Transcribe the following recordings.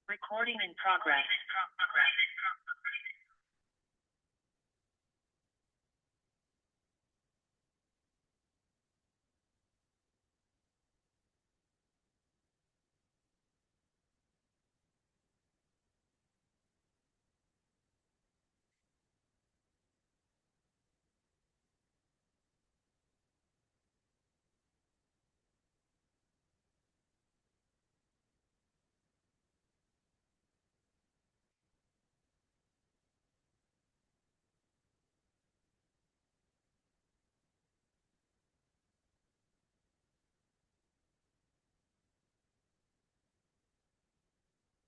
Recording in progress.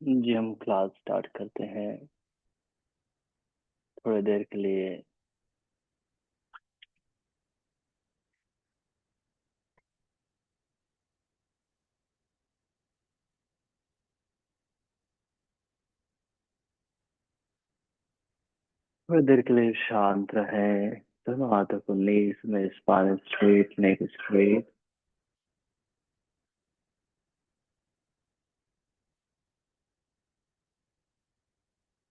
जी, हम class start करते हैं। थोड़ी देर के लिए शांत रहें। दोनों हाथों को नीज में, स्पाइन स्ट्रेट, नेक स्ट्रेट।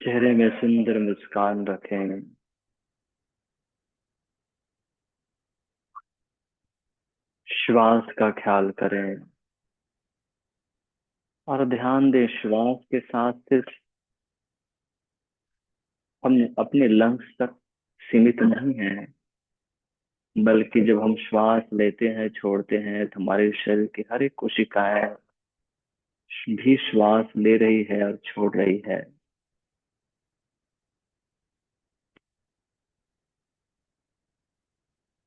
चेहरे में सुंदर मुस्कान रखें। श्वास का ख्याल करें और ध्यान दें, श्वास के साथ सिर्फ हम अपने लंग्स तक सीमित नहीं हैं, बल्कि जब हम श्वास लेते हैं, छोड़ते हैं, तो हमारे शरीर की हर एक कोशिकाएं भी श्वास ले रही है और छोड़ रही है।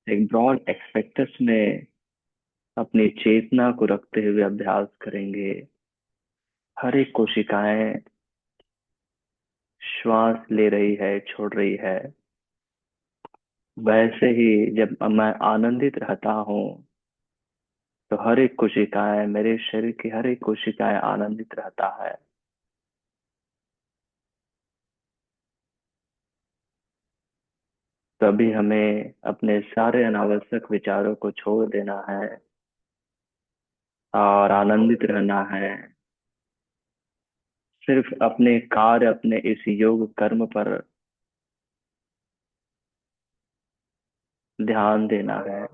एक ब्रॉड एक्सपेक्टस में अपनी चेतना को रखते हुए अभ्यास करेंगे। हर एक कोशिकाएं श्वास ले रही है, छोड़ रही है। वैसे ही जब मैं आनंदित रहता हूँ, तो हर एक कोशिकाएं, मेरे शरीर की हर एक कोशिकाएं आनंदित रहता है। तभी हमें अपने सारे अनावश्यक विचारों को छोड़ देना है और आनंदित रहना है। सिर्फ अपने कार्य, अपने इस योग कर्म पर ध्यान देना है।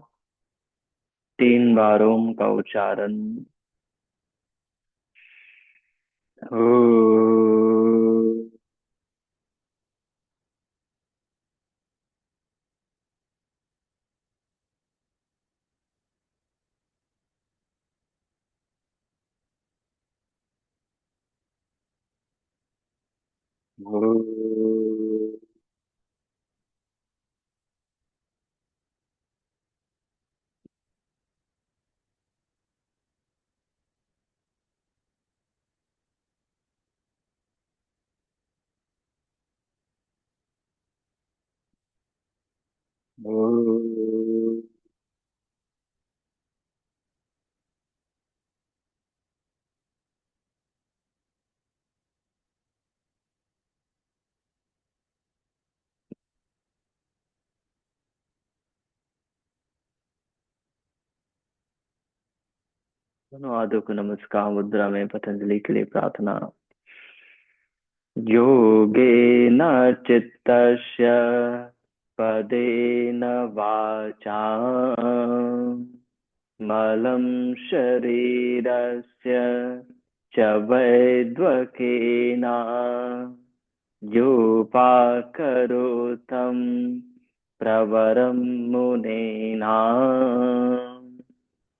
3 बार ओम का उच्चारण। ओ। दोनों हाथों को नमस्कार मुद्रा में पतंजलि के लिए प्रार्थना। योगेन चित्तस्य पदेन वाचा मलं शरीरस्य च वैद्वकेन योपाकरोतं प्रवरं मुनेना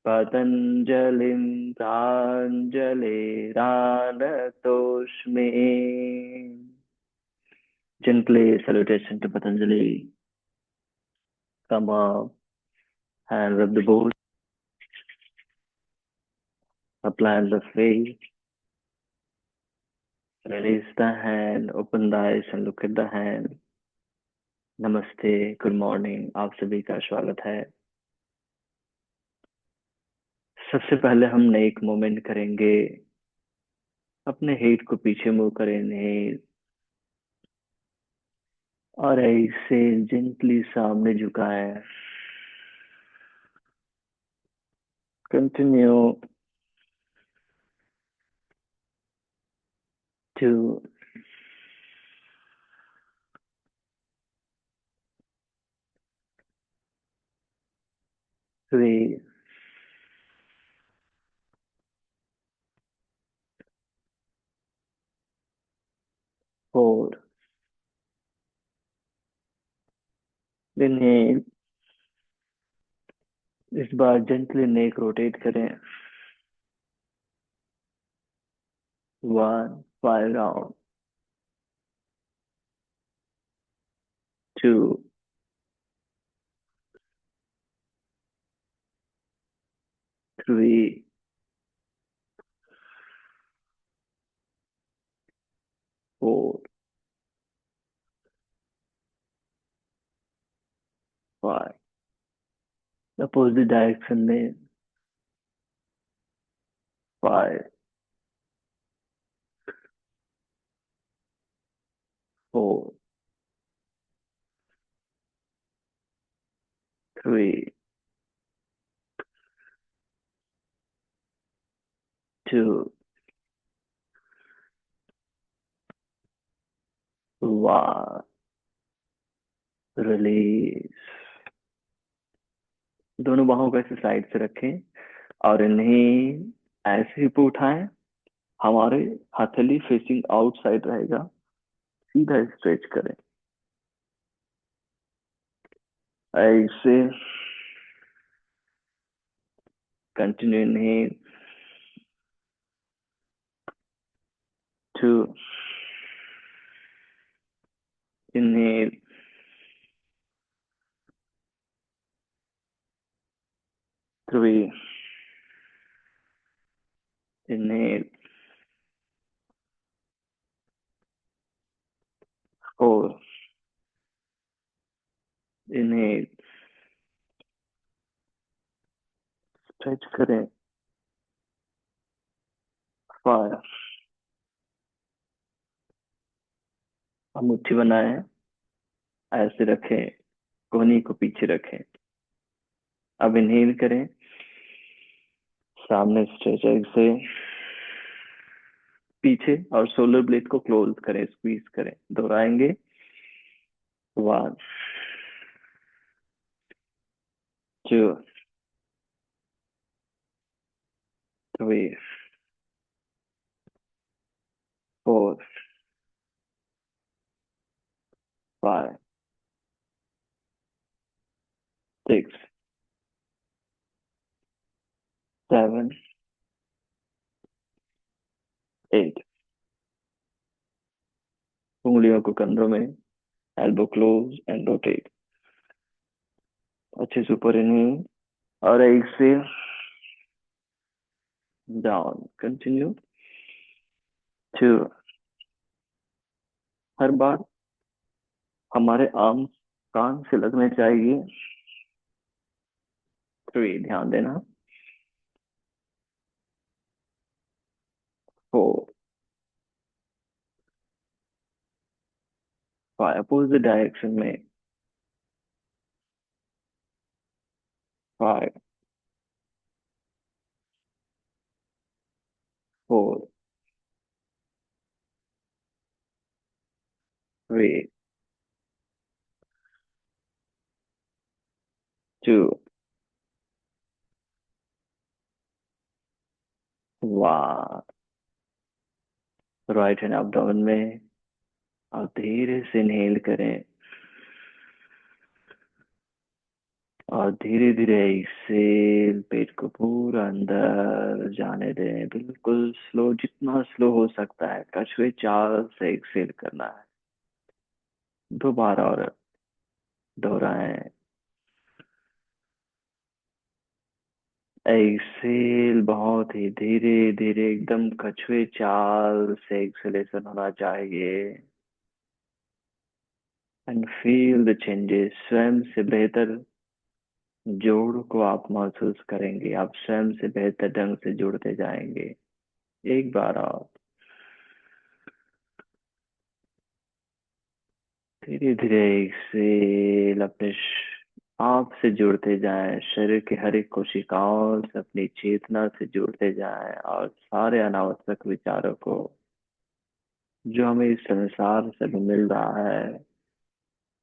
पतञ्जलिं प्राञ्जलिरानतोऽस्मि। Gently salutation to Patanjali. Come up and rub the boot, apply the face, release the hand, open the eyes and look at the hand. नमस्ते, गुड मॉर्निंग, आप सभी का स्वागत है। सबसे पहले हम एक मोमेंट करेंगे। अपने हेड को पीछे मूव करेंगे और ऐसे जेंटली सामने झुकाएं। कंटिन्यू। two, three, four. इन्हें इस बार जेंटली नेक रोटेट करें। One, 5 round. Two, three, four, five. Opposite direction में। Five, four, three, two, one. Release. दोनों बाहों को ऐसे साइड से रखें और इन्हें ऐसे ही पे उठाएं। हमारे हथेली फेसिंग आउटसाइड रहेगा। सीधा स्ट्रेच करें ऐसे। Continue. Inhale, two, inhale, three, inhale, four, inhale, stretch करें। फाइव। हम मुट्ठी बनाए ऐसे रखें। कोहनी को पीछे रखें। अब इनहेल करें। सामने स्ट्रेच से पीछे और शोल्डर ब्लेड को क्लोज करें, स्क्वीज करें। दोहराएंगे। One, two, three, four, five, six, seven, eight. उंगलियों को कंधों में। Elbow close and rotate. अच्छे से ऊपर इनहेल और एक्सेल डाउन। कंटिन्यू। टू। हर बार हमारे आर्म कान से लगने चाहिए। थ्री, ध्यान देना। फोर, फाइव, अपोजिट डायरेक्शन में। Five, four, three, two, one. Right hand abdomen में और धीरे से इनहेल करें और धीरे धीरे एक्सेल पेट को पूरा अंदर जाने दें। बिल्कुल स्लो, जितना स्लो हो सकता है। कछुए चाल से एक्सेल करना है। दोबारा और दोहराएं। एक्सेल बहुत ही धीरे धीरे, एकदम कछुए चाल से एक्सेलेशन होना चाहिए। And feel the changes. स्वयं से बेहतर जोड़ को आप महसूस करेंगे। आप स्वयं से बेहतर ढंग से जुड़ते जाएंगे। एक बार और धीरे धीरे एक्सेल अपने आप से जुड़ते जाएं। शरीर के हर एक कोशिकाओं से अपनी चेतना से जुड़ते जाएं और सारे अनावश्यक विचारों को जो हमें इस संसार से भी मिल रहा है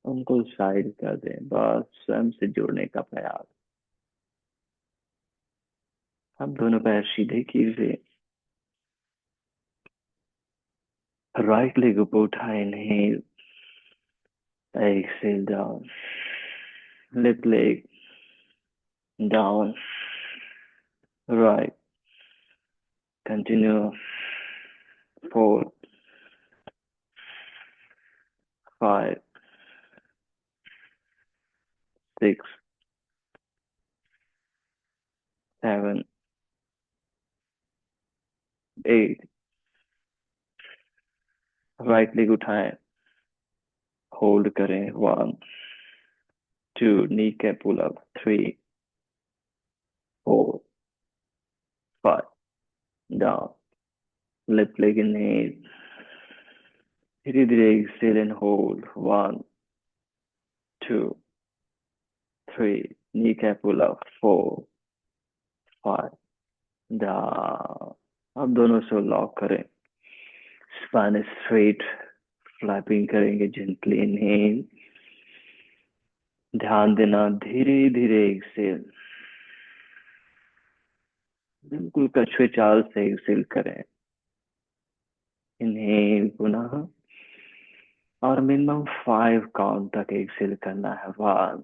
उनको साइड कर दें, बस स्वयं से जुड़ने का प्रयास। हम दोनों पैर सीधे कीजिए, राइट लेग ऊपर उठाए, inhale, exhale down, left leg down, right, continue, 4, 5, 6, 7, 8, right leg उठाएं, होल्ड करें, 1, 2, knee cap pull up, 3, 4, 5, down, left leg inhale, धीरे धीरे exhale and hold, 1, 2, 3, knee cap pull up, 4, 5, down. अब दोनों से लॉक करें, स्पाइन स्ट्रेट, फ्लैपिंग करेंगे, gently inhale, ध्यान देना, धीरे धीरे एक्सेल, बिल्कुल कछुए चाल से एक्सेल करें, इनहेल पुनः, और मिनिमम 5 काउंट तक एक्सेल करना है, 1,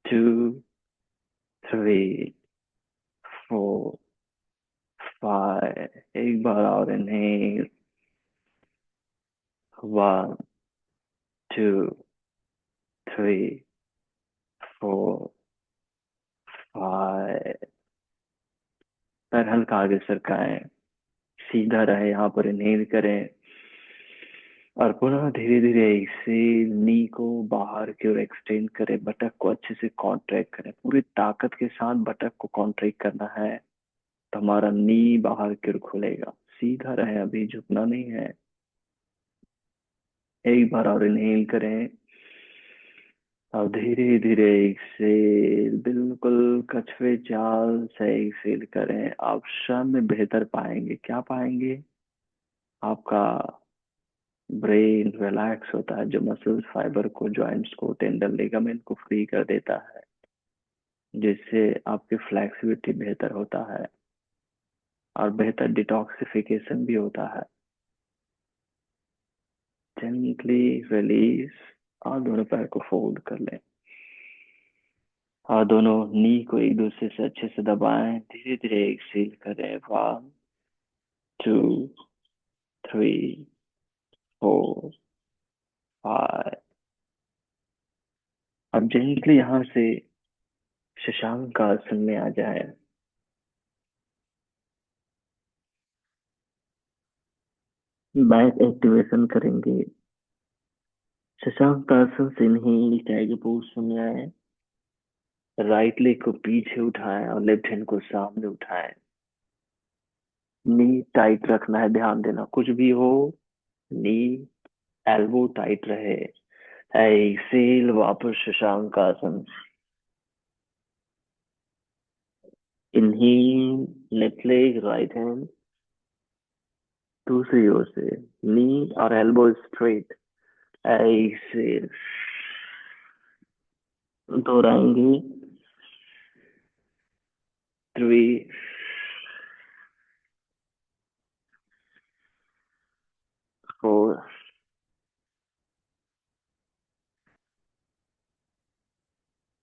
2, 3, 4, 5, एक बार और इनहेल, 1, 2, 3, 4, 5, पैर हल्का आगे सरकाएं, सीधा रहे, यहाँ पर इनहेल करें, और पुनः धीरे धीरे एक्सेल, नी को बाहर की ओर एक्सटेंड करें, बटक को अच्छे से कॉन्ट्रैक्ट करें, पूरी ताकत के साथ बटक को कॉन्ट्रैक्ट करना है, तो हमारा नी बाहर की ओर खुलेगा, सीधा रहे, अभी झुकना नहीं है। एक बार और इनहेल करें, और धीरे धीरे एक्सेल, बिल्कुल कछुए चाल से एक्सेल करें। आप क्षण में बेहतर पाएंगे, क्या पाएंगे, आपका ब्रेन रिलैक्स होता है, जो मसल्स फाइबर को, जॉइंट्स को, टेंडन लिगामेंट को फ्री कर देता है, जिससे आपकी फ्लेक्सिबिलिटी बेहतर होता है और बेहतर डिटॉक्सिफिकेशन भी होता है। जेंटली रिलीज, और दोनों पैर को फोल्ड कर लें, और दोनों नी को एक दूसरे से अच्छे से दबाएं, धीरे धीरे एक्सेल करें, 1, 2, 3, 4, 5। अब जेंटली यहाँ से शशांक आसन में आ जाए, बैक एक्टिवेशन करेंगे, शशांक आसन से इनहेल, टाइगर पोज में आए, राइट लेग को पीछे उठाएं और लेफ्ट हैंड को सामने उठाएं, नी टाइट रखना है, ध्यान देना, कुछ भी हो नी एल्बो टाइट रहे। एक्सेल, वापस शशांक आसन, inhale, left leg, right hand दूसरी ओर से, नी और एल्बो स्ट्रेट, एक्सेल, दोहराएंगे, 3, 4,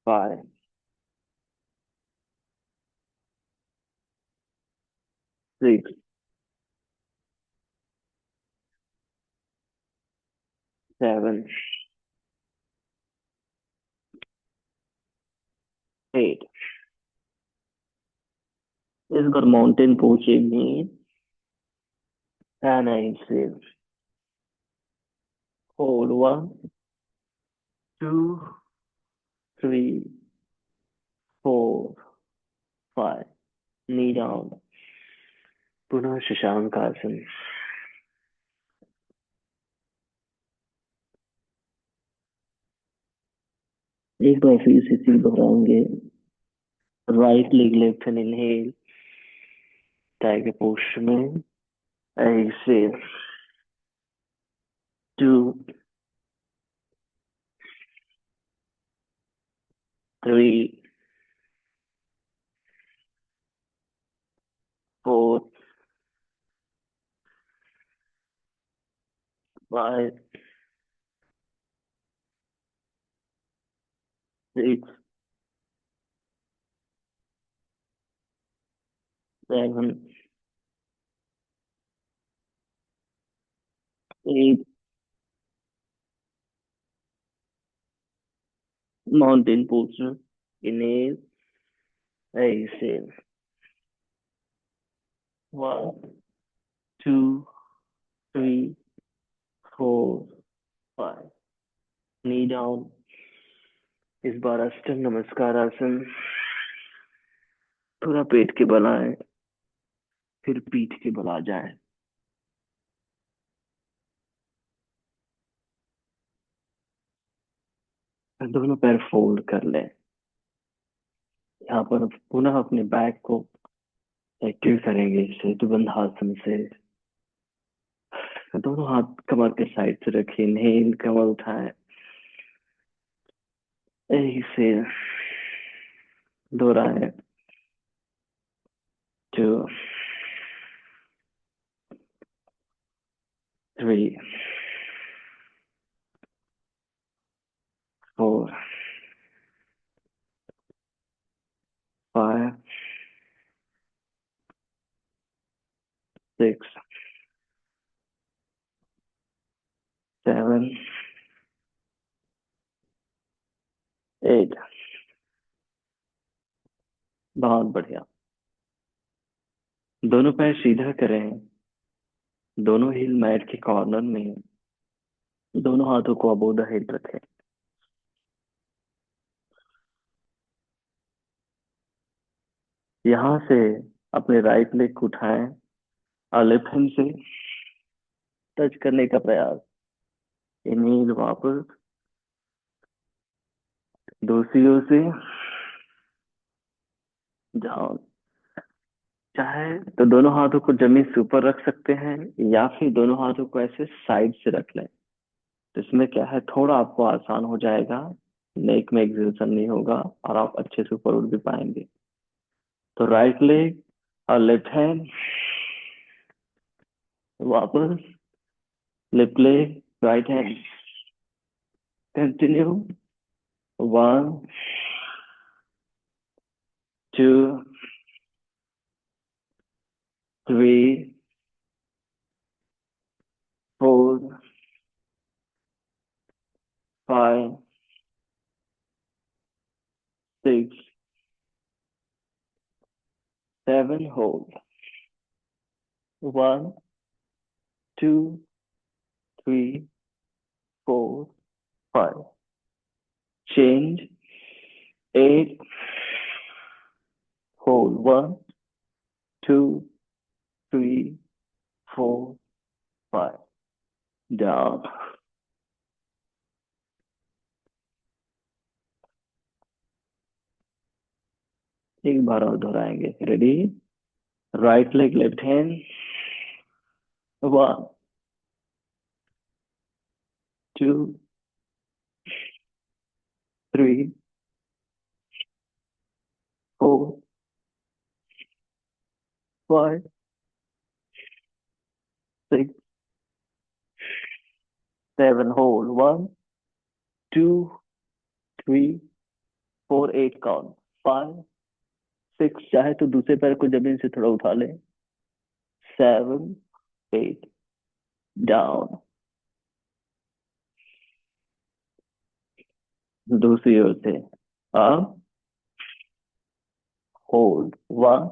5, 6, 7, 8। इस बार माउंटेन पोच में, and exhale, hold, 1, 2, 3, 4, 5, knee down, पुनः शशांक आसन, एक बार फिर से सील दोहराएंगे, right leg left hand inhale, tiger pose में, Excel, 2, 3, 4, 5, 6, 7, 8. Mountain posture. Inhale, exhale. 1, 2, 3, 4, 5. Knee down. इस बार अष्ट नमस्कार आसन। थोड़ा पेट के बल आए, फिर पीठ के बल आ जाए। दोनों पैर फोल्ड कर लें। यहाँ पर पुनः अपने बैक को एक्टिव करेंगे सेतुबंध आसन से। दोनों हाथ कमर के साइड से रखिए। इनहेल, कमर उठाए, एक्सेल, दोहराए। 2, 3, 4, 5, 6, 7, 8। बहुत बढ़िया। दोनों पैर सीधा करें। दोनों हील मैट के कॉर्नर में। दोनों हाथों को अबोव द हेड रखें। यहाँ से अपने राइट लेग को उठाएं और लेफ्ट हैंड से टच करने का प्रयास। इन्हेल, वापस दूसरी ओर से जाओ। चाहे तो दोनों हाथों को जमीन से ऊपर रख सकते हैं, या फिर दोनों हाथों को ऐसे साइड से रख लें। तो इसमें क्या है, थोड़ा आपको आसान हो जाएगा, नेक में एक्सर्शन नहीं होगा और आप अच्छे से ऊपर उठ भी पाएंगे। तो राइट लेग और लेफ्ट हैंड, वापस left leg, right hand, continue. 1, 2, 3, 4, 5, 6, 7, hold. 1, 2, 3, 4, 5. Change. 8, hold. 1, 2, 3, 4, 5. Down. एक बार और दोहराएंगे। Ready? Right leg, left hand. 1, 2, 3, 4, 5, 6, 7, hold. 1, 2, 3, 4, 8 count. 5, 6, चाहे तो दूसरे पैर को जमीन से थोड़ा उठा लें। 7, 8, डाउन। दूसरी ओर से अप, होल्ड। 1,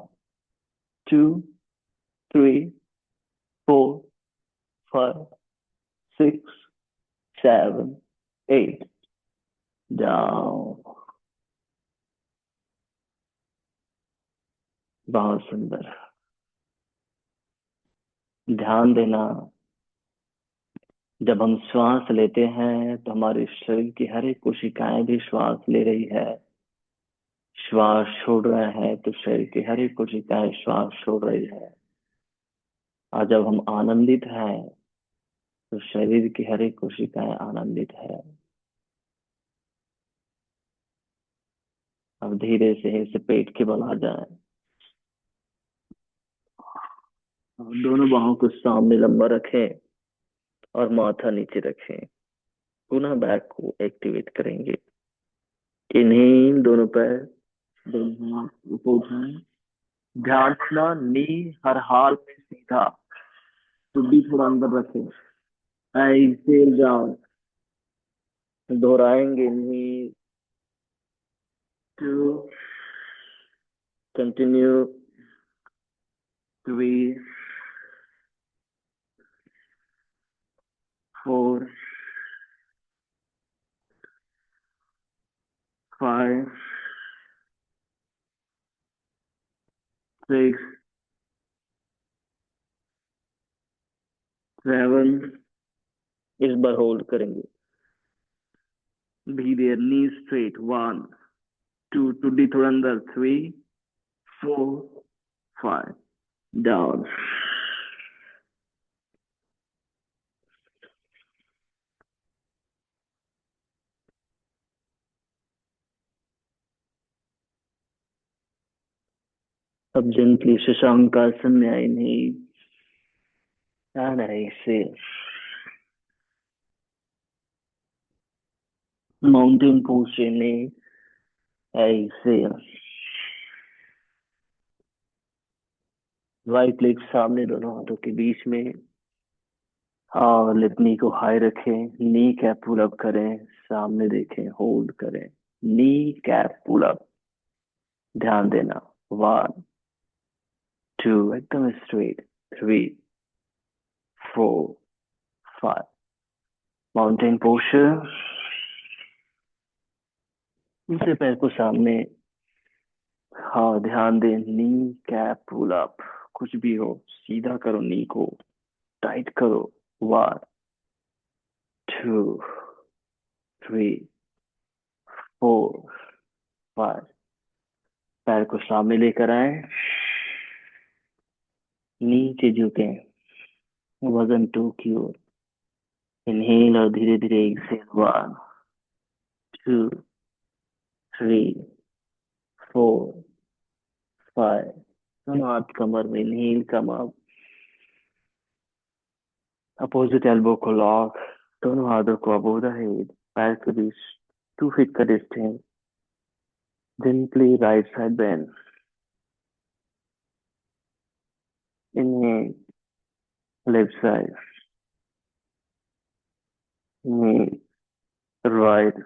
2, 3, 4, 5, 6, 7, 8, डाउन। बहुत सुंदर। ध्यान देना, जब हम श्वास लेते हैं तो हमारे शरीर की हर एक कोशिकाएं भी श्वास ले रही है। श्वास छोड़ रहे हैं तो शरीर की हर एक कोशिकाएं श्वास छोड़ रही है। और जब हम आनंदित हैं तो शरीर की हर एक कोशिकाएं आनंदित है। अब धीरे से इसे पेट के बल आ जाए। अब दोनों बाहों को सामने लंबा रखें और माथा नीचे रखें। पुनः बैक को एक्टिवेट करेंगे। इन्हें दोनों पैर, दोनों हाथ ऊपर उठाएं। ध्यान रखना, नी हर हाल में सीधा, टुड्डी थोड़ा अंदर रखें। ऐसे जाओ, दोहराएंगे। नी टू, कंटिन्यू, 3, 4, 5, 6, 7। इस बार होल्ड करेंगे। बी देयर, नी स्ट्रेट, 1, 2, टुड्डी थोड़ा अंदर, 3, 4, 5, डाउन। अब जेंटली शशांकासन में आई नहीं, आना ऐसे। माउंटेन पोस्टर में ऐसे। राइट लेग सामने, दोनों हाथों के बीच में। और लेफ्ट नी को हाई रखें। नी कैप पुल अप करें, सामने देखें, होल्ड करें। नी कैप पुल अप, ध्यान देना। 1, 2, एकदम स्ट्रेट, 3, 4, 5। Mountain poster. दूसरे पैर को सामने। हाँ, ध्यान दें, नी कैप पुल अप। कुछ भी हो, सीधा करो, नी को टाइट करो। 1, 2, 3, 4, 5। पैर को सामने लेकर आए, नीचे झुके, वजन 2 की ओर। इनहेल और धीरे धीरे एक्सेल। 1, 2, 3, 4, 5। दोनों हाथ कमर में, inhale come up. Opposite elbow को लॉक, दोनों हाथों को अबोव द हेड, पैर के बीच 2 फीट का distance. Gently right side bend. Inhale, left side. Inhale, right.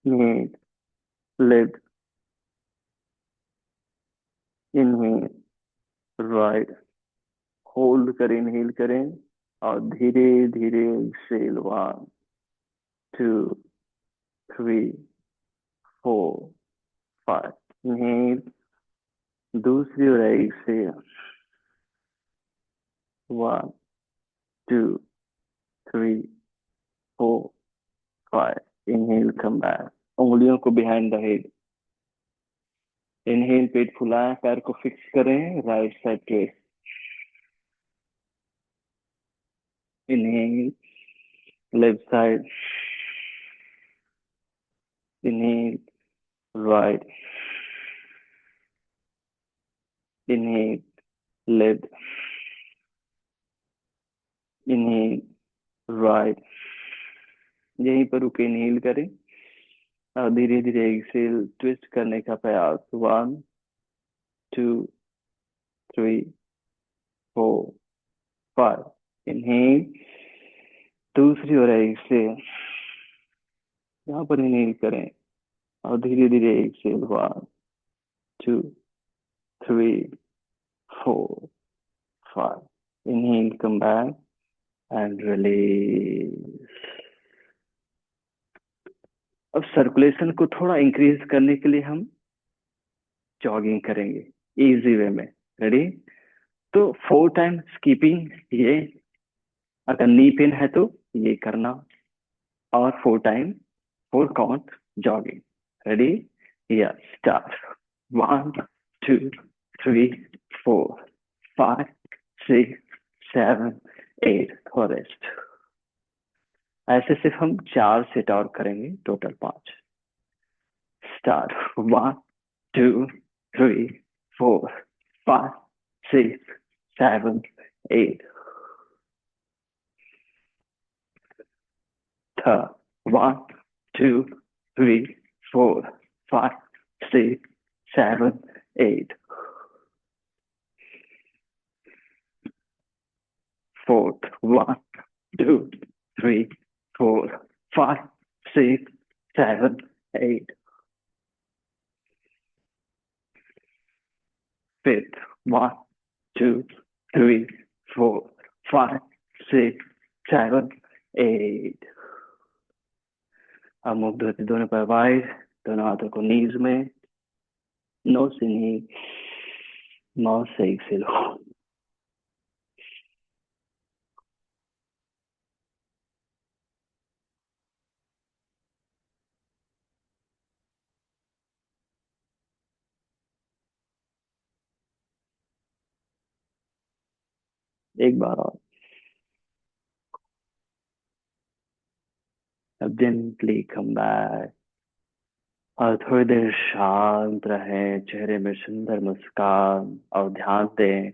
Inhale, left. Inhale, right. Hold करें, इनहेल करें और धीरे धीरे एक्सेल। 1, 2, 3, 4, 5। इनहेल, दूसरी ओर एक्सेल। 1, 2, 3, 4, 5। इनहेल, कम बैक, उंगलियों को बिहाइंड द हेड। इनहेल, पेट फुलाएं, पैर को फिक्स करें, right side twist. Inhale, left side. Inhale, right. Inhale, left. Inhale, right. यहीं पर रुके, इनहेल करें और धीरे धीरे एक्सेल, ट्विस्ट करने का प्रयास। 1, 2, 3, 4, 5। इनहेल, दूसरी ओर एक्सेल, यहाँ पर इनहेल करें और धीरे धीरे exhale. 1, 2, 3, 4, 5। Inhale, come back and release. अब सर्कुलेशन को थोड़ा इंक्रीज करने के लिए हम जॉगिंग करेंगे इजी वे में। रेडी? तो 4 टाइम स्कीपिंग, ये अगर नी पेन है तो ये करना, और 4 टाइम 4 काउंट जॉगिंग। रेडी? या स्टार्ट। 1, 2, 3, 4, 5, 6, 7 8 फॉरेस्ट। ऐसे सिर्फ हम 4 सेट और करेंगे, total 5। Start. 1 2 3 4 5 6 7 8। Third. 1 2 3 4 5 6 7 8। Fourth. 1 2 3 4 5 6 7 8। Fifth. 1 2 3 4 5 6 7 8। अब मुख धोते दोनों पर वाइड, दोनों हाथों को नीज में, नो से नी, माउथ से एक्सेल। एक बार और। अब जेंटली कम बैक और थोड़ी देर शांत रहे, चेहरे में सुंदर मुस्कान, और ध्यान दें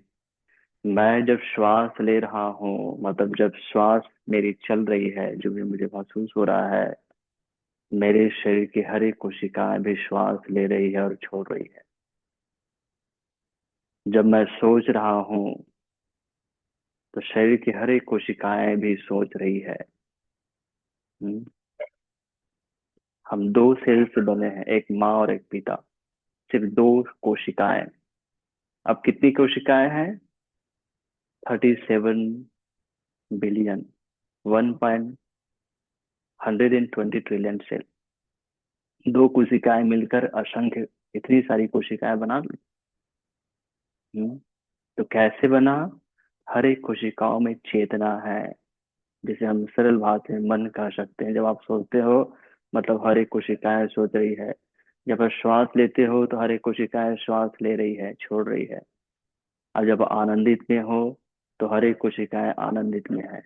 मैं जब श्वास ले रहा हूँ, मतलब जब श्वास मेरी चल रही है, जो भी मुझे महसूस हो रहा है, मेरे शरीर की हर एक कोशिकाएं भी श्वास ले रही है और छोड़ रही है। जब मैं सोच रहा हूँ तो शरीर की हर एक कोशिकाएं भी सोच रही है। हम्म? हम दो सेल से बने हैं, एक माँ और एक पिता। सिर्फ दो कोशिकाएं। अब कितनी कोशिकाएं हैं? 37 बिलियन, 1.120 ट्रिलियन सेल। दो कोशिकाएं मिलकर असंख्य, इतनी सारी कोशिकाएं बना ली। हम्म, तो कैसे बना? हर एक कोशिकाओं में चेतना है, जिसे हम सरल भाषा में मन कह सकते हैं। जब आप सोचते हो, मतलब हर एक कोशिकाएं सोच रही है। जब आप श्वास लेते हो तो हर एक कोशिकाएं श्वास ले रही है, छोड़ रही है। और जब आनंदित में हो तो हर एक कोशिकाएं आनंदित में है।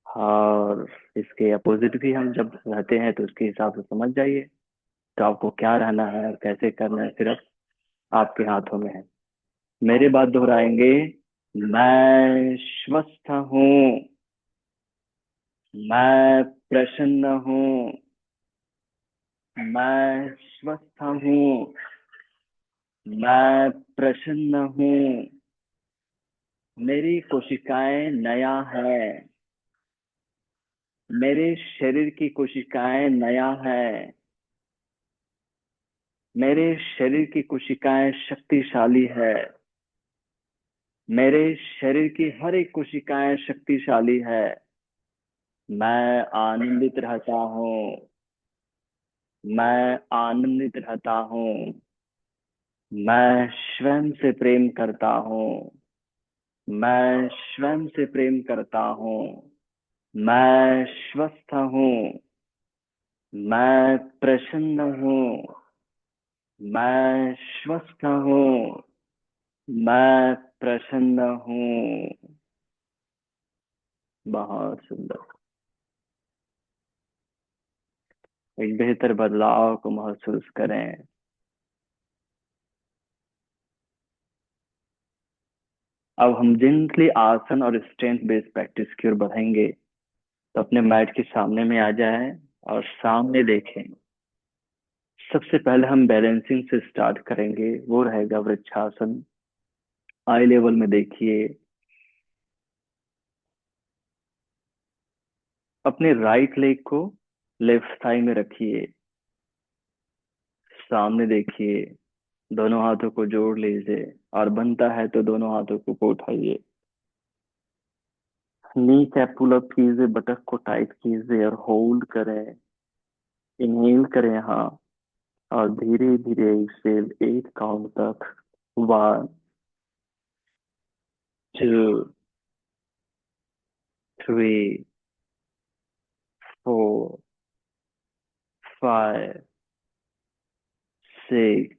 और इसके अपोजिट भी हम जब रहते हैं तो उसके हिसाब से समझ जाइए। तो आपको क्या रहना है और कैसे करना है, सिर्फ आपके हाथों में है। मेरी बात दोहराएंगे। मैं स्वस्थ हूँ, मैं प्रसन्न हूँ, मैं स्वस्थ हूँ, मैं प्रसन्न हूँ। मेरी कोशिकाएं नया है, मेरे शरीर की कोशिकाएं नया है, मेरे शरीर की कोशिकाएं शक्तिशाली है, मेरे शरीर की हर एक कोशिकाएं शक्तिशाली है। मैं आनंदित रहता हूँ, मैं आनंदित रहता हूँ। मैं स्वयं से प्रेम करता हूँ, मैं स्वयं से प्रेम करता हूँ। मैं स्वस्थ हूँ, मैं प्रसन्न हूँ, मैं स्वस्थ हूँ, मैं प्रसन्न हूँ। बहुत सुंदर। एक बेहतर बदलाव को महसूस करें। अब हम जेंटली आसन और स्ट्रेंथ बेस्ड प्रैक्टिस की ओर बढ़ेंगे। तो अपने मैट के सामने में आ जाएं और सामने देखें। सबसे पहले हम बैलेंसिंग से स्टार्ट करेंगे, वो रहेगा वृक्षासन। आई लेवल में देखिए। अपने राइट लेग को लेफ्ट थाई में रखिए, सामने देखिए, दोनों हाथों को जोड़ लीजिए, और बनता है तो दोनों हाथों को उठाइए। नी कैप पुल अप कीजिए, बटक को टाइट कीजिए और होल्ड करें। इनहेल करें, हाँ। और धीरे धीरे एक्सेल 8 काउंट तक। 1 2 3 4 5 6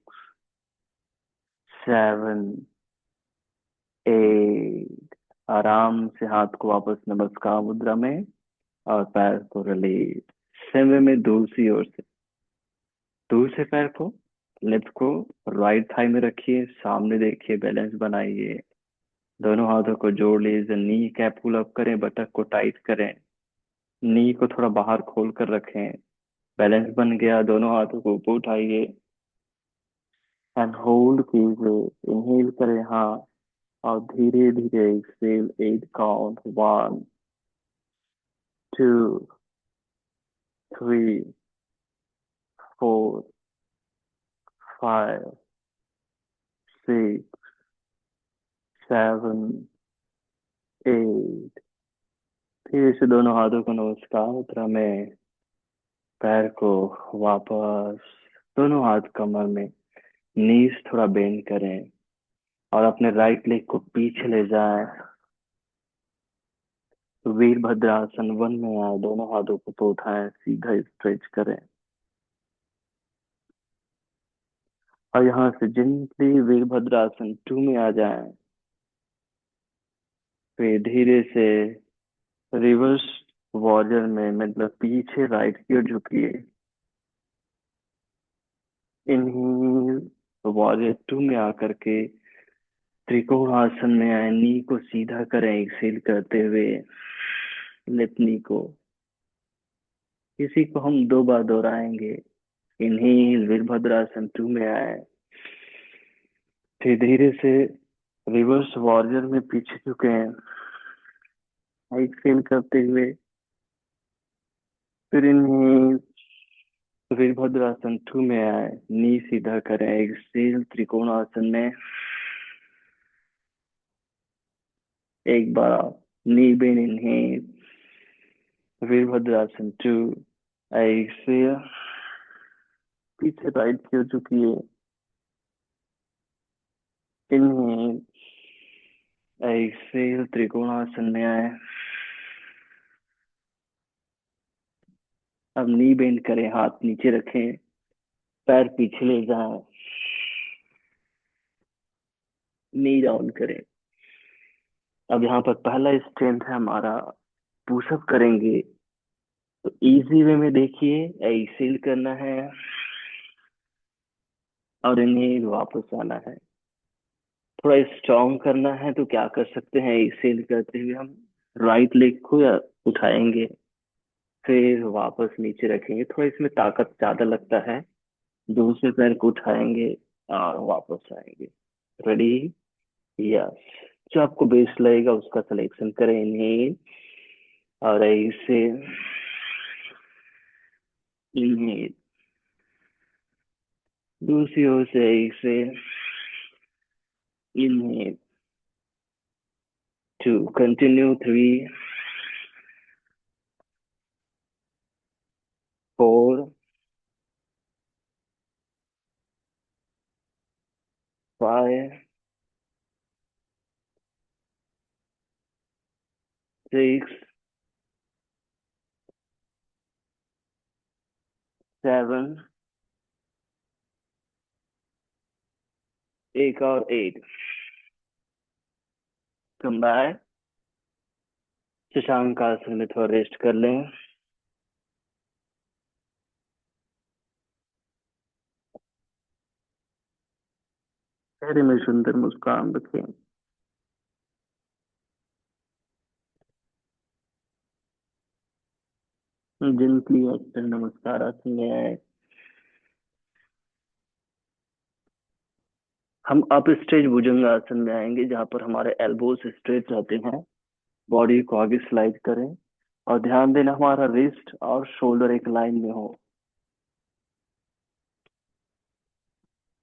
7 8। आराम से हाथ को वापस नमस्कार मुद्रा में, और पैर को रिलीज। सेम वे में दूसरी ओर से, दूसरे पैर को, लेफ्ट को राइट थाई में रखिए, सामने देखिए, बैलेंस बनाइए। दोनों हाथों को जोड़ लीजिए, नी कैप पुल अप करें, बटक को टाइट करें, नी को थोड़ा बाहर खोल कर रखें। बैलेंस बन गया, दोनों हाथों को ऊपर उठाइए एंड होल्ड कीजिए। इनहेल करें हाँ, और धीरे धीरे एक्सेल, 8 काउंट, 1, 2, 3, 4, 5, 6, 7, 8। फिर से दोनों हाथों को नमस्कार मुद्रा में, पैर को वापस, दोनों हाथ कमर में, नीज थोड़ा बेंड करें, और अपने राइट लेग को पीछे ले जाएं। वीरभद्रासन 1 में आए, दोनों हाथों को तो उठाएं, सीधा स्ट्रेच करें, और यहाँ से जिंटली वीरभद्रासन 2 में आ जाएं। फिर धीरे से रिवर्स वॉरियर में, मतलब पीछे राइट की ओर झुकिए। इनहील, वॉरियर 2 में आकर के त्रिकोण आसन में आए, नी को सीधा करें एक्सेल करते हुए, लेफ्ट नी को। इसी को हम 2 बार दोहराएंगे। इनहील, वीरभद्रासन 2 में आए, फिर धीरे से रिवर्स वॉरियर में पीछे झुके हैं, एक्सेल करते हुए। फिर इनहील, वीरभद्रासन 2 में आए, नी सीधा करें, एक्सेल त्रिकोणासन में। एक बार नी बेन, इनहेल, वीरभद्रासन 2, एक्सेल, पीछे राइट की ओर झुकिए। इनहेल, एक्सेल त्रिकोणासन में आए। अब नी बेंड करें, हाथ नीचे रखें, पैर पीछे ले जाएं, नी डाउन करें। अब यहाँ पर पहला स्ट्रेंथ है हमारा, पुशअप करेंगे। तो इजी वे में देखिए, एक्सेल करना है और इन्हें वापस आना है। थोड़ा स्ट्रॉन्ग करना है तो क्या कर सकते हैं, एक्सेल करते हुए हम राइट लेग को या उठाएंगे, फिर वापस नीचे रखेंगे, थोड़ा इसमें ताकत ज्यादा लगता है। दूसरे पैर को उठाएंगे और वापस आएंगे। रेडी? यस। जो आपको बेस्ट लगेगा उसका सिलेक्शन करें। इन्हें, और ऐसे इन्हें, दूसरी ओर से ऐसे इन्हें, 2, कंटिन्यू, 3, 4, 5, 6, 7, एक और 8। कम बैक, शशांक आसन में थोड़ा रेस्ट कर लें। चेहरे में सुंदर मुस्कान रखें। जिनकी अक्सर नमस्कार आसन में आए, हम अप स्ट्रेच भुजंग आसन में आएंगे, जहाँ पर हमारे एल्बोज स्ट्रेच रहते हैं। बॉडी को आगे स्लाइड करें, और ध्यान देना हमारा रिस्ट और शोल्डर एक लाइन में हो।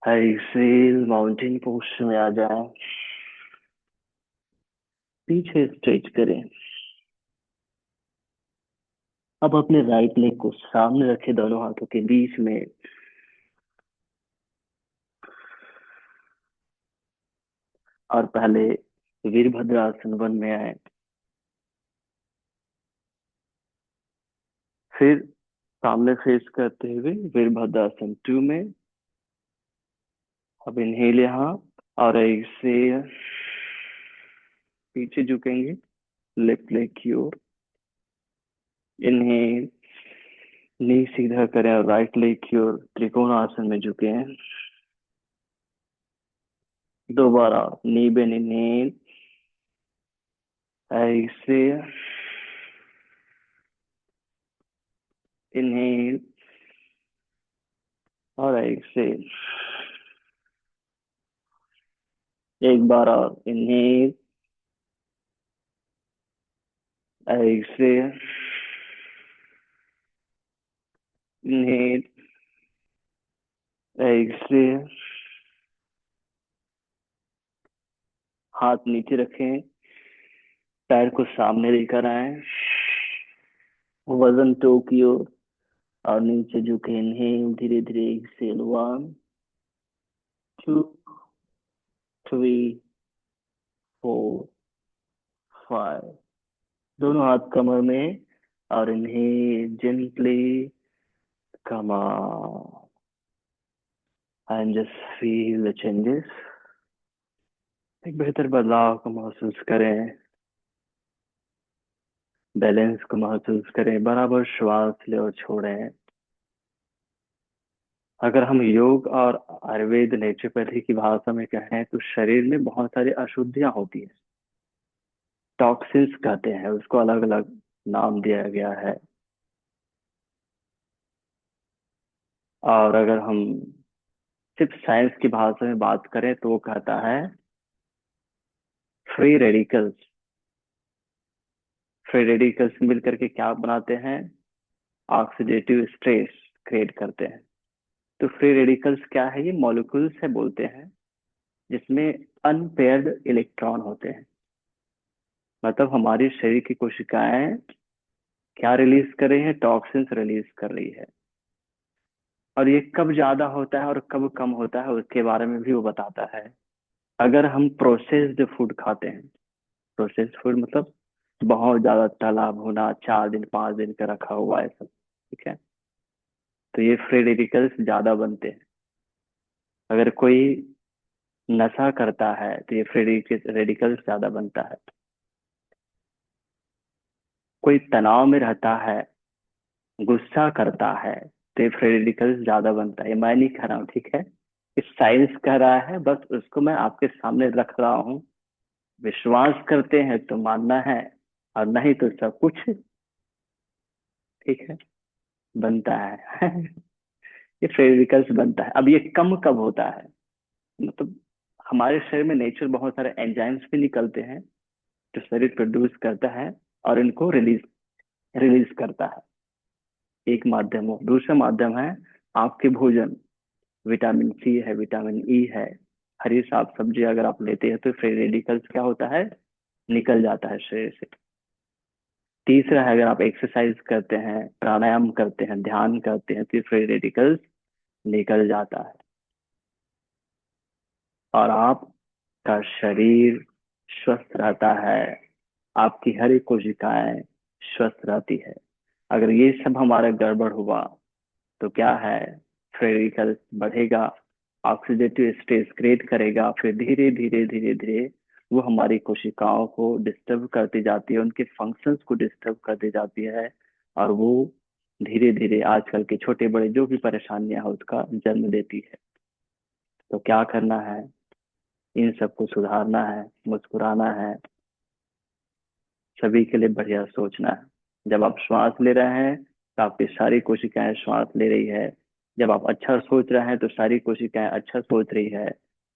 एक्सेल, माउंटेन पोस्ट में आ जाए, पीछे स्ट्रेच करें। अब अपने राइट लेग को सामने रखें, दोनों हाथों के बीच में, और पहले वीरभद्रासन 1 में आए, फिर सामने फेस करते हुए वीरभद्रासन 2 में। अब इनहेल यहाँ, और एक्सेल, पीछे झुकेंगे, लेफ्ट लेग की ओर। इन्हें नी सीधा करें और राइट लेग की ओर त्रिकोण आसन में झुके हैं। दोबारा नी बेन इनहेल, ऐसे इनहेल और ऐसे। एक बार और इनहेल, ऐसे इनहेल, ऐसे। हाथ नीचे रखें, पैर को सामने लेकर आए, वजन टो की ओर और नीचे झुके। इनहेल, धीरे धीरे एक्सेल। 1 2 3 4 5। दोनों हाथ कमर में और inhale gently come on and just feel the changes. एक बेहतर बदलाव को महसूस करें, बैलेंस को महसूस करें, बराबर श्वास ले और छोड़ें। अगर हम योग और आयुर्वेद नेचुरोपैथी की भाषा में कहें तो शरीर में बहुत सारी अशुद्धियां होती हैं, टॉक्सिन्स कहते हैं उसको, अलग अलग नाम दिया गया है। और अगर हम सिर्फ साइंस की भाषा में बात करें तो वो कहता है फ्री रेडिकल्स। फ्री रेडिकल्स मिलकर के क्या बनाते हैं? ऑक्सीडेटिव स्ट्रेस क्रिएट करते हैं। तो फ्री रेडिकल्स क्या है? ये मॉलिक्यूल्स है बोलते हैं जिसमें अनपेयर्ड इलेक्ट्रॉन होते हैं। मतलब हमारी शरीर की कोशिकाएं क्या रिलीज कर रही है? टॉक्सिन्स रिलीज कर रही है। और ये कब ज्यादा होता है और कब कम होता है उसके बारे में भी वो बताता है। अगर हम प्रोसेस्ड फूड खाते हैं, प्रोसेस्ड फूड मतलब बहुत ज्यादा तला भुना, 4 दिन 5 दिन का रखा हुआ है सब, ठीक है, तो ये फ्री रेडिकल्स ज्यादा बनते हैं। अगर कोई नशा करता है तो ये फ्री रेडिकल्स ज्यादा बनता है। कोई तनाव में रहता है, गुस्सा करता है, तो ये फ्री रेडिकल्स ज्यादा बनता है। ये मैं नहीं कह रहा हूँ, ठीक है, इस साइंस कह रहा है, बस उसको मैं आपके सामने रख रहा हूँ। विश्वास करते हैं तो मानना है, और नहीं तो सब कुछ ठीक है, बनता है। ये फ्री रेडिकल्स बनता है। अब ये कम कब होता है? मतलब हमारे शरीर में नेचर बहुत सारे एंजाइम्स भी निकलते हैं जो शरीर प्रोड्यूस करता है और इनको रिलीज रिलीज करता है। एक माध्यम हो, दूसरा माध्यम है आपके भोजन। विटामिन सी है, विटामिन ई है, हरी साग सब्जी अगर आप लेते हैं तो फ्री रेडिकल्स क्या होता है? निकल जाता है शरीर से। तीसरा है अगर आप एक्सरसाइज करते हैं, प्राणायाम करते हैं, ध्यान करते हैं तो फ्री रेडिकल्स निकल जाता है और आपका शरीर स्वस्थ रहता है, आपकी हर एक कोशिकाएं स्वस्थ रहती है। अगर ये सब हमारा गड़बड़ हुआ तो क्या है? फ्री रेडिकल्स बढ़ेगा, ऑक्सीडेटिव स्ट्रेस क्रिएट करेगा, फिर धीरे धीरे धीरे धीरे वो हमारी कोशिकाओं को डिस्टर्ब करती जाती है, उनके फंक्शंस को डिस्टर्ब करती जाती है, और वो धीरे धीरे आजकल के छोटे बड़े जो भी परेशानियां हैं उसका जन्म देती है। तो क्या करना है? इन सबको सुधारना है, मुस्कुराना है, सभी के लिए बढ़िया सोचना है। जब आप श्वास ले रहे हैं तो आपकी सारी कोशिकाएं श्वास ले रही है। जब आप अच्छा सोच रहे हैं तो सारी कोशिकाएं अच्छा सोच रही है।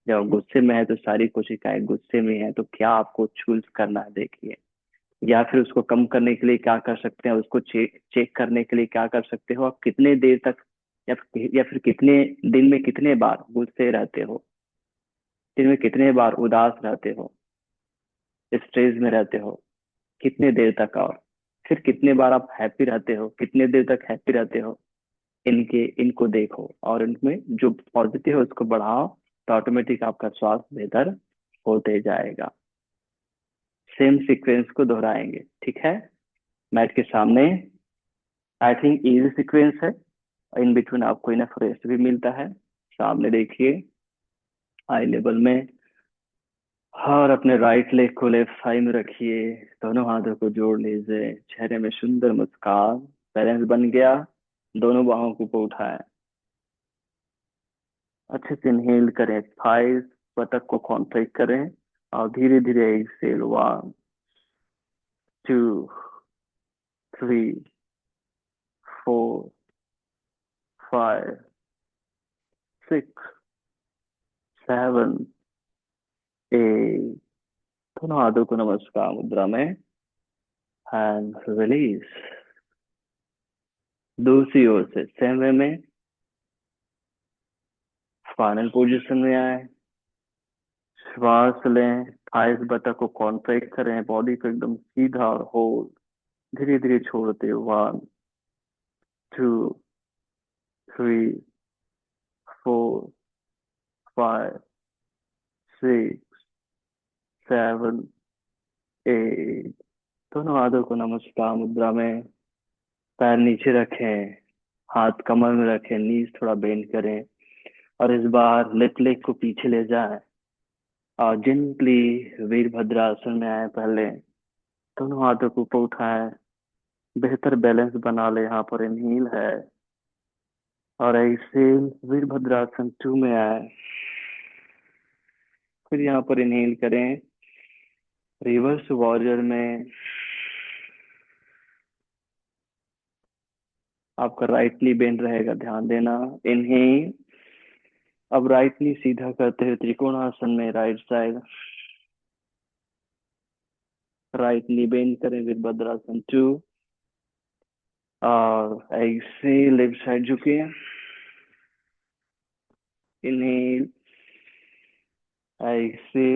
जब आप गुस्से में है तो सारी कोशिकाएं गुस्से में है। तो क्या आपको चूज करना है, देखिए। या फिर उसको कम करने के लिए क्या कर सकते हैं, उसको चेक चेक करने के लिए क्या कर सकते हो? आप कितने देर तक या फिर कितने दिन में कितने बार गुस्से रहते हो, दिन में कितने बार उदास रहते हो, स्ट्रेस में रहते हो, कितने देर तक, और फिर कितने बार आप हैप्पी रहते हो, कितने देर तक हैप्पी रहते हो। इनको देखो और इनमें जो पॉजिटिव है उसको बढ़ाओ, तो ऑटोमेटिक आपका स्वास्थ्य बेहतर होते जाएगा। सेम सीक्वेंस को दोहराएंगे, ठीक है, मैट के सामने। आई थिंक इजी सीक्वेंस है, इन बिटवीन आपको इनफ रेस्ट भी मिलता है। सामने देखिए, आई लेवल में और अपने राइट लेग को लेफ्ट थाई में रखिए। दोनों हाथों को जोड़ लीजिए, चेहरे में सुंदर मुस्कान। बैलेंस बन गया। दोनों बाहों को ऊपर उठाएं। अच्छे से इनहेल करें, थाइस बतख को कॉन्ट्रैक्ट करें। और धीरे धीरे एक्सेल। 1 2 3 4 5 6 7 8। दोनों हाथों को नमस्कार मुद्रा में एंड रिलीज। दूसरी ओर से सेम वे में फाइनल पोजीशन में आए। श्वास लें, थाइस बतख को कॉन्ट्रैक्ट करें, बॉडी को एकदम सीधा और होल्ड। धीरे धीरे छोड़ते। 1 2 3 4 5 6 7 8। दोनों हाथों को नमस्कार मुद्रा में। पैर नीचे रखें, हाथ कमर में रखें, नीज थोड़ा बेंड करें। और इस बार लेफ्ट लेग को पीछे ले जाएं और जेंटली वीरभद्रासन में आए। पहले दोनों हाथों को ऊपर उठाएं, बेहतर बैलेंस बना ले। यहाँ पर इनहील है और एक्सेल। वीरभद्रासन 2 में आए। फिर यहाँ पर इनहेल करें, रिवर्स वॉरियर में आपका राइट नी बेंड रहेगा, ध्यान देना। इनहेल। अब राइट नी सीधा करते हुए त्रिकोणासन में right side. Right knee bend करें, वीरभद्रासन 2। और ऐसे लेफ्ट साइड झुके। इनहेल, ऐसे,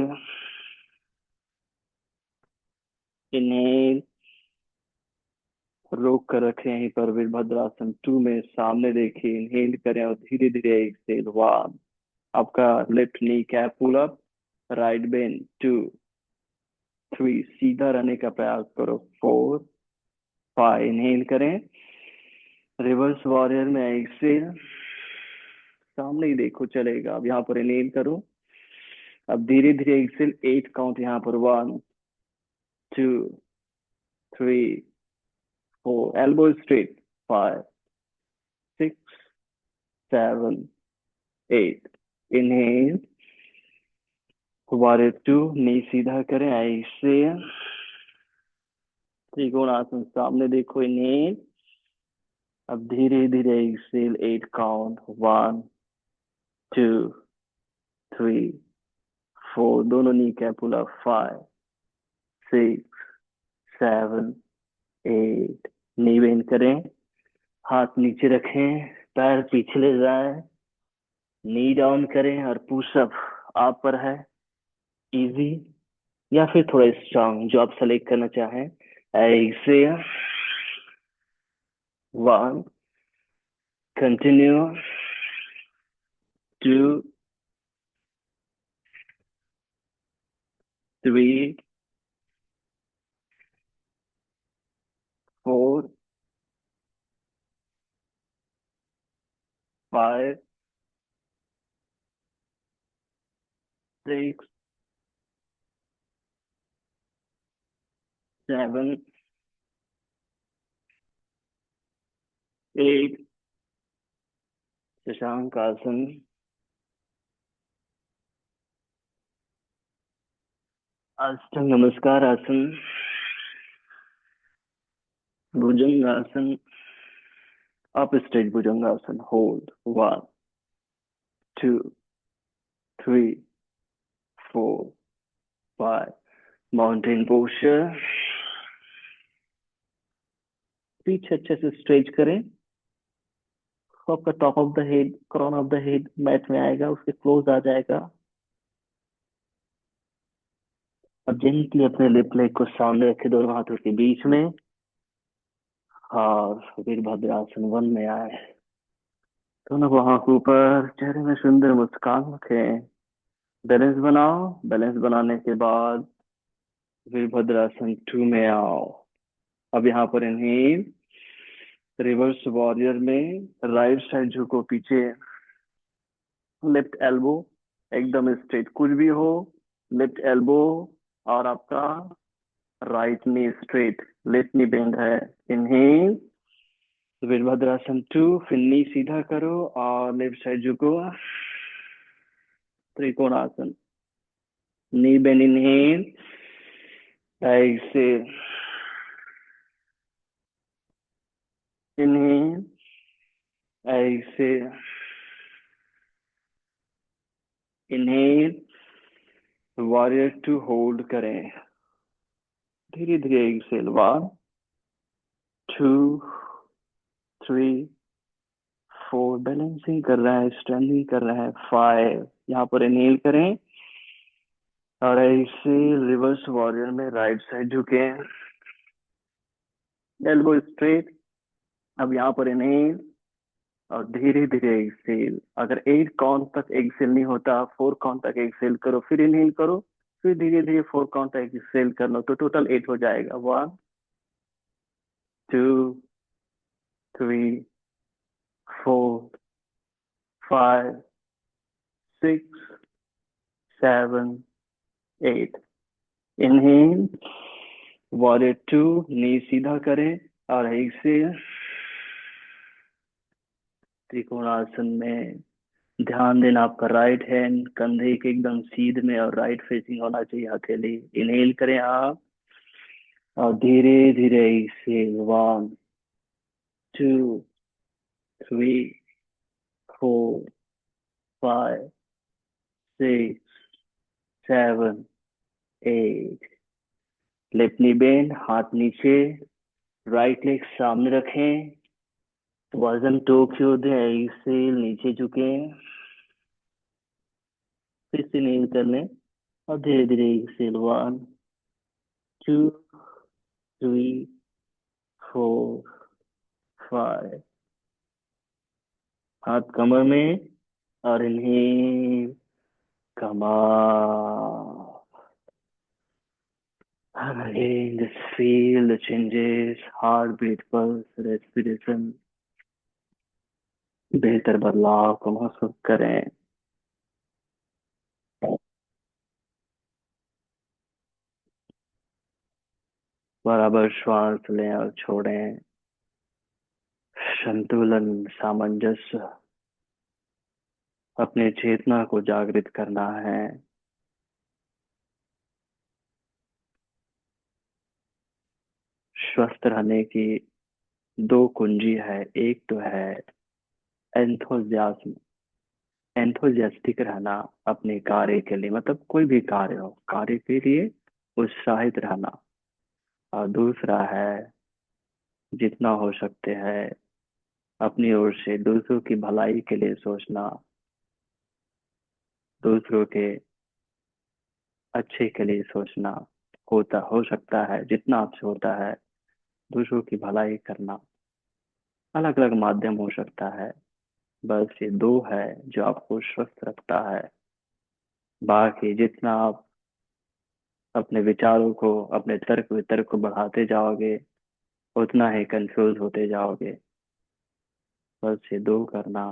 इनहेल। रोक कर रखें यहीं पर वीरभद्रासन 2 में। सामने देखिए, इनहेल करें और धीरे धीरे एक्सेल। 1। आपका left knee cap pull up, right bend. 2 3, सीधा रहने का प्रयास करो। 4 5, इनहेल करें, रिवर्स वॉरियर में एक्सेल। सामने ही देखो चलेगा। अब यहाँ पर इनहेल करो। अब धीरे धीरे एक्सेल। 8 काउंट यहाँ पर। 1 2 3 4, एल्बो स्ट्रेट। 5 6 7 8, इनहेल। वॉरियर 2, नी सीधा करें ऐसे। त्रिकोणासन सामने देखो। इनहेल। अब धीरे धीरे एक्सेल। 8 काउंट। 1 2 3 4, दोनों नी कैपुला। 5 6 7 8, नी बेंड करें, हाथ नीचे रखें, पैर पीछे ले जाएं, नी डाउन करें और पुशअप आप पर है। इजी या फिर थोड़ा स्ट्रांग, जो आप सेलेक्ट करना चाहें। ऐसे। 1, कंटिन्यू। 2 3 4 5 6 7 8। शशांक आसन, अष्टांग नमस्कार आसन, भुजंग आसन, up straight bhujangasana. Hold. 1 2 3 4 5। Mountain posture. पीछे अच्छे से स्ट्रेच करें। तो आपका top of the head, crown of the head mat में आएगा, उसके क्लोज आ जाएगा। अब जेंटली अपने लेफ्ट लेग को सामने रखे, दोनों हाथों के बीच में। और वीरभद्रासन 1 में आए। दोनों बाहों के ऊपर, चेहरे में सुंदर मुस्कान रखें। बैलेंस बनाओ। बैलेंस बनाने के बाद वीरभद्रासन 2 में आओ। अब यहाँ पर इनहेल, रिवर्स वॉरियर में राइट साइड झुको पीछे, लेफ्ट एल्बो एकदम स्ट्रेट। कुछ भी हो, लेफ्ट एल्बो और आपका right knee straight, left knee bend है। इनहेल, वीरभद्रासन 2, फिर नी सीधा करो और लेफ्ट साइड झुको, Trikonasana. Knee bend, inhale, exhale, inhale, exhale, inhale, warrior 2 hold करें, धीरे धीरे एक्सेल, 1 2 3 4, बैलेंसिंग कर रहा है, स्ट्रेंथिंग कर रहा है, 5। यहाँ पर इनहेल करें और ऐसे रिवर्स वॉरियर में राइट साइड झुके, एल्बो स्ट्रेट। अब यहाँ पर इनहेल और धीरे धीरे एक्सेल। अगर 8 काउंट तक एक्सेल नहीं होता, 4 काउंट तक एक्सेल करो, फिर इनहेल करो, फिर धीरे धीरे 4 काउंट तक एक्सेल कर लो, तो टोटल 8 हो जाएगा। 1 2 3 4 5 6 7 8। इनहेल, वॉरियर 2, नी सीधा करें और एक्सेल, त्रिकोणासन में। ध्यान देना, आपका राइट हैंड कंधे के एकदम सीध में और राइट फेसिंग होना चाहिए हथेली। इनहेल करें आप और धीरे धीरे एक्सेल, 1 2 3 4 5 6 7 8। लेफ्ट नी बेंड, हाथ नीचे, राइट लेग सामने रखें, वजन टो क्यों दें, एक्सेल, नीचे झुके, फिर से नील कर लें और धीरे धीरे एक्सेल, 1 2 3 4 5। हाथ कमर में और inhale, Qamar. Again, just feel the changes, heartbeat, pulse, respiration। बेहतर बदलाव को महसूस करें। बराबर श्वास लें और छोड़ें। संतुलन, सामंजस्य, अपने चेतना को जागृत करना है। स्वस्थ रहने की दो कुंजी है। एक तो है एंथोजियाज्म, एंथोजियास्टिक रहना अपने कार्य के लिए, मतलब कोई भी कार्य हो, कार्य के लिए उत्साहित रहना। और दूसरा है जितना हो सकते हैं अपनी ओर से दूसरों की भलाई के लिए सोचना, दूसरों के अच्छे के लिए सोचना। होता हो सकता है जितना आपसे होता है दूसरों की भलाई करना। अलग अलग माध्यम हो सकता है, बस ये दो है जो आपको स्वस्थ रखता है। बाकी जितना आप अपने विचारों को, अपने तर्क वितर्क को बढ़ाते जाओगे उतना ही कंफ्यूज होते जाओगे। बस ये दो करना,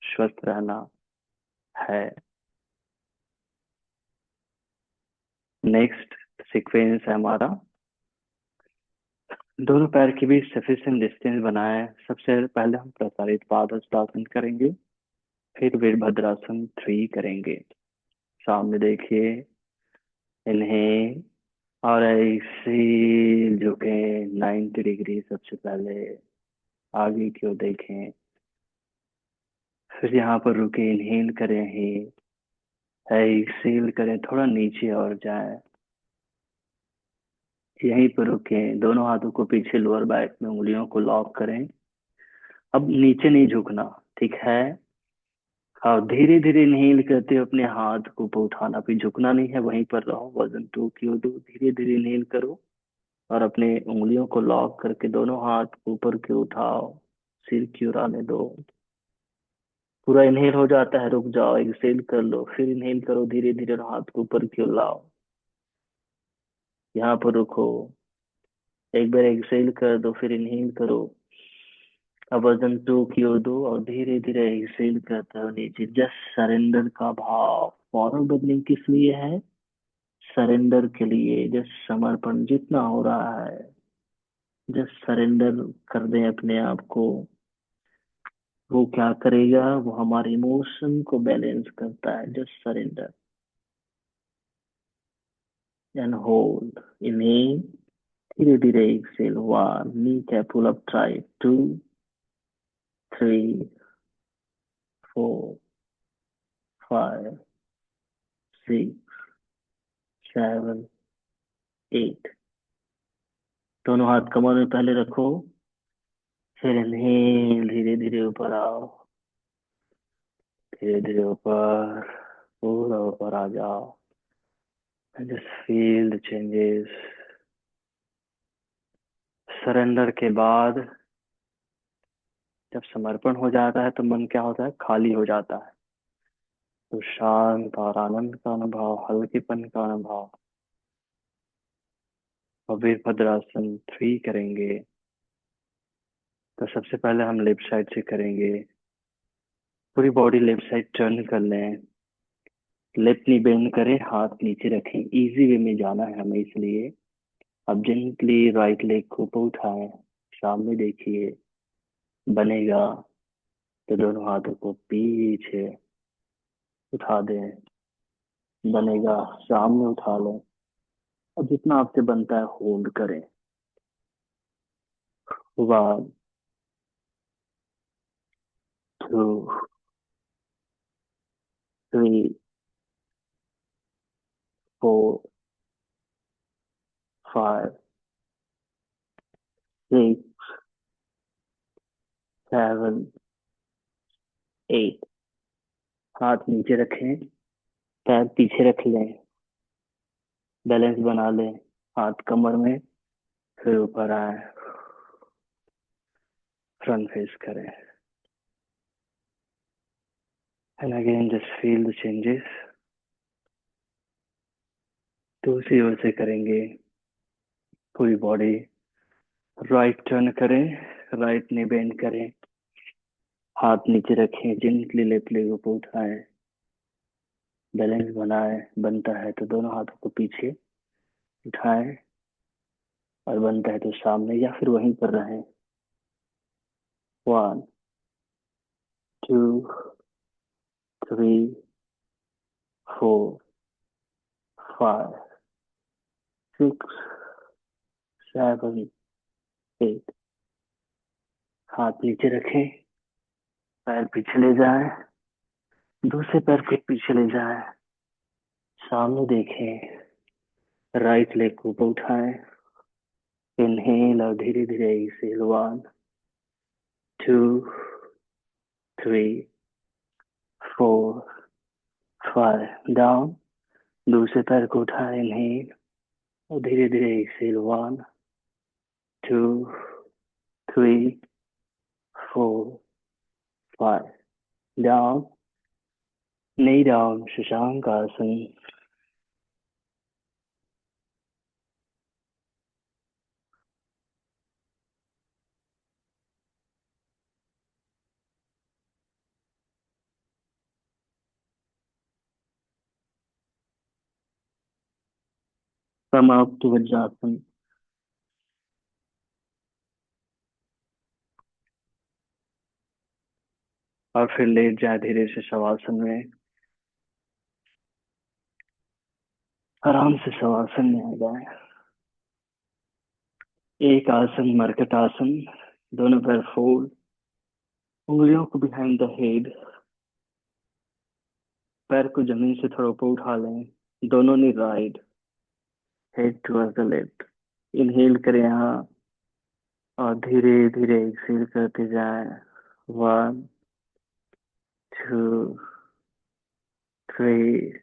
स्वस्थ रहना है। नेक्स्ट सीक्वेंस है हमारा, दोनों पैर के बीच सफिशिएंट डिस्टेंस बनाए। सबसे पहले हम प्रसारित पादहस्तासन करेंगे, फिर वीरभद्रासन 3 करेंगे। सामने देखिए, इनहेल और एक्सेल, झुके 90 डिग्री। सबसे पहले आगे की ओर देखें, फिर यहाँ पर रुके, इनहेल करें, ही एक्सेल करें, थोड़ा नीचे और जाए, यहीं पर रुके, दोनों हाथों को पीछे लोअर बैक में उंगलियों को लॉक करें। अब नीचे नहीं झुकना, ठीक है। और धीरे धीरे इनहेल करते हुए अपने हाथ को ऊपर उठाना, फिर झुकना नहीं है, वहीं पर रहो। वजन 2 की ओर दो, धीरे धीरे इनहेल करो और अपने उंगलियों को लॉक करके दोनों हाथ ऊपर की ओर उठाओ, सिर की ओर आने दो। पूरा इनहेल हो जाता है, रुक जाओ, एक्सेल कर लो, फिर इनहेल करो धीरे धीरे और हाथ को ऊपर की ओर लाओ। यहाँ पर रुको, एक बार एक्सेल कर दो, फिर इनहेल करो। अब वजन 2 की ओर दो और धीरे धीरे एक्सेल करते हो नीचे, जस्ट सरेंडर का भाव। फॉरवर्ड बदलिंग किस लिए है? सरेंडर के लिए। जस्ट समर्पण जितना हो रहा है, जस्ट सरेंडर कर दें अपने आप को। वो क्या करेगा? वो हमारे इमोशन को बैलेंस करता है। Just surrender and hold. Inhale, धीरे धीरे exhale. One, knee cap pull up, try. Two, three, four, five, six, seven, eight. दोनों हाथ कमर में पहले रखो, फिर इनहेल, धीरे धीरे ऊपर आओ। धीरे धीरे ऊपर, पूरा ऊपर आ जाओ। And just feel the changes. Surrender के बाद जब समर्पण हो जाता है तो मन क्या होता है? खाली हो जाता है। तो शांत और आनंद का अनुभव, हल्केपन का अनुभव। और वीरभद्रासन 3 करेंगे। तो सबसे पहले हम लेफ्ट साइड से करेंगे। पूरी बॉडी लेफ्ट साइड टर्न कर लें। लेफ्ट नी बेंड करें, हाथ नीचे रखें। इजी वे में जाना है हमें, इसलिए अब जेंटली राइट लेग को ऊपर उठाएं। सामने देखिए। बनेगा तो दोनों हाथों को पीछे उठा दें। बनेगा, सामने उठा लें। और जितना आपसे बनता है होल्ड करें। 1, 2, 3, 4, 5, 6, 7, 8। हाथ नीचे रखें, पैर पीछे रख लें। बैलेंस बना लें, हाथ कमर में। फिर ऊपर आए, फ्रंट फेस करें। And again just feel the changes. दूसरी ओर से करेंगे। पूरी बॉडी राइट टर्न करें, राइट नी बेंड करें। हाथ नीचे रखें, जेंटली लेफ्ट लेग ऊपर उठाएं। बैलेंस बनाए। बनता है तो दोनों हाथों को पीछे उठाएं, और बनता है तो सामने या फिर वहीं पर रहें। 1, 2, 3, 4, 5, 6, 7, 8। हाथ नीचे रखें, पैर पीछे ले जाएं। दूसरे पैर फिर पीछे ले जाएं। सामने देखें। राइट लेग को ऊपर उठाएं। इनहेल और धीरे धीरे एक्सेल। 1, 2, 3, 4, 5। डाउन। दूसरे पैर को उठाएं। इनहेल और धीरे धीरे एक्सेल। 1, 2, 3, 4, 5। डाउन। नहीं डाउन, शशांक आसन। समाप्त वज्रासन। और फिर लेट जाए धीरे से शवासन में। आराम से शवासन में आ जाए। एक आसन, मरकट आसन। दोनों पैर फोल्ड, उंगलियों को बिहाइंड द हेड। पैर को जमीन से थोड़ा ऊपर उठा लें। दोनों ने right, head towards the left. Inhale करें यहाँ, और धीरे धीरे एक्सेल करते जाएं। 1, 2, 3,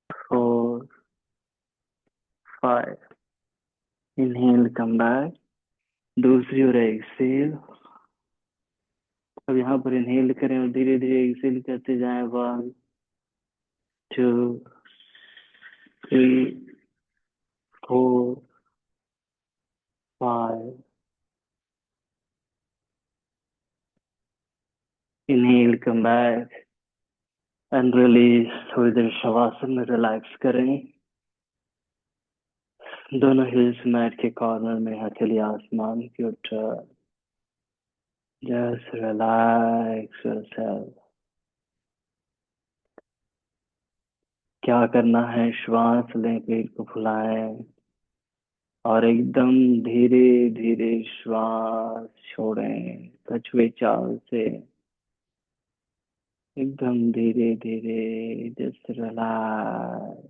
4, 5। Inhale, come back. दूसरी ओर एक्सेल। अब यहाँ पर इनहेल करें और धीरे धीरे एक्सेल करते जाएं। 1, 2, 3, 4, 5। Inhale, come back. And release. थोड़ी देर शवासन में रिलैक्स करें। दोनों हिल्स मैट के कॉर्नर में, हथेली आसमान की ओर turn। Just relax yourself. क्या करना है, श्वास लें, पेट को फुलाएं और एकदम धीरे धीरे श्वास छोड़ें, कछुए चाल से। एकदम धीरे धीरे, जस्ट रिलैक्स।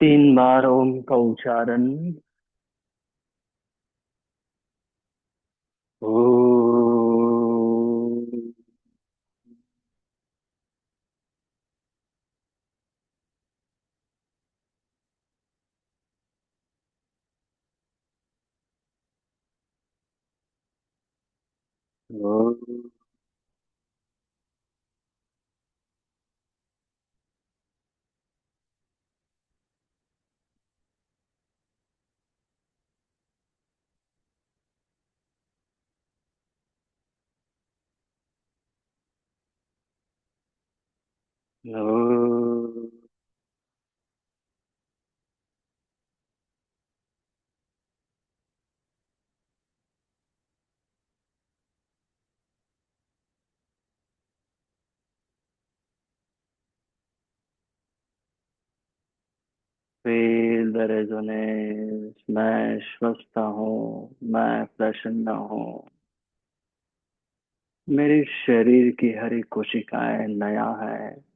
3 बार ओम का उच्चारण। ओ। ओ। ओ। Feel the resonance। मैं स्वस्थ हूँ, मैं प्रसन्न हूँ। मेरे शरीर की हर एक कोशिकाएं नया है।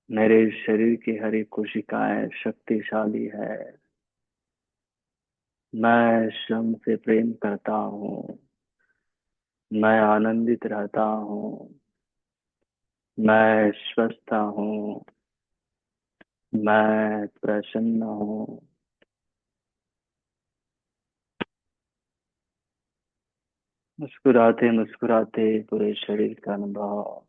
मेरे शरीर की हर एक कोशिकाएं शक्तिशाली है। मैं श्रम से प्रेम करता हूँ। मैं आनंदित रहता हूँ। मैं स्वस्थ हूँ। मैं प्रसन्न हूँ। मुस्कुराते मुस्कुराते पूरे शरीर का अनुभव।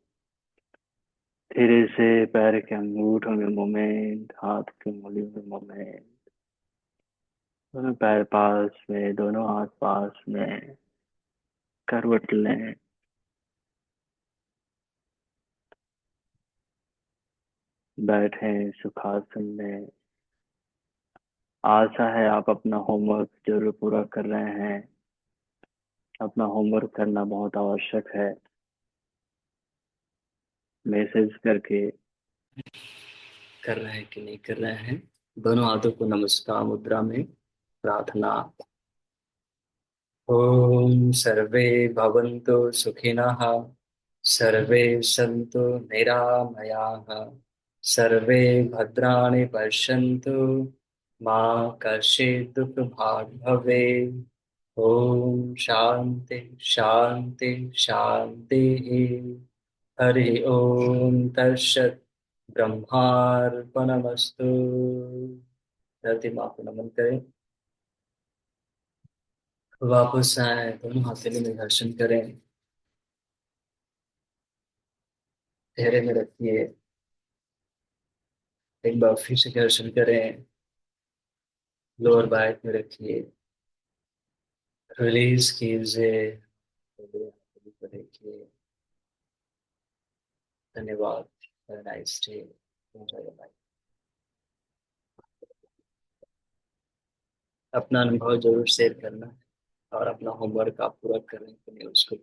धीरे से पैर के अंगूठों में मूवमेंट, हाथ की उंगलियों में मूवमेंट। दोनों पैर पास में, दोनों हाथ पास में। करवट लें। बैठे सुखासन में। आशा है आप अपना होमवर्क जरूर पूरा कर रहे हैं। अपना होमवर्क करना बहुत आवश्यक है। मैसेज करके कर रहे हैं कि नहीं कर रहे हैं। दोनों हाथों को नमस्कार मुद्रा में प्रार्थना। ओम सर्वे भवन्तु सुखिनः। सर्वे सन्तु निरामयाः। सर्वे भद्राणि पश्यन्तु। मा कश्चित् दुःखभाग् भवेत्। ओम शांति शांति शांति। हरि ओम तत्सत्। ब्रह्मार्पणमस्तु। धरती माँ को नमन करें। वापस आए, दोनों हथेली में घर्षण करें। चेहरे में रखिए। एक बार फिर से घर्षण करें। लोअर बैक में रखिए। रिलीज कीजिए। हथेली को देखिए। धन्यवाद। Have a nice day. Enjoy your life. अपना अनुभव जरूर शेयर करना और अपना होमवर्क आप पूरा करें, उसको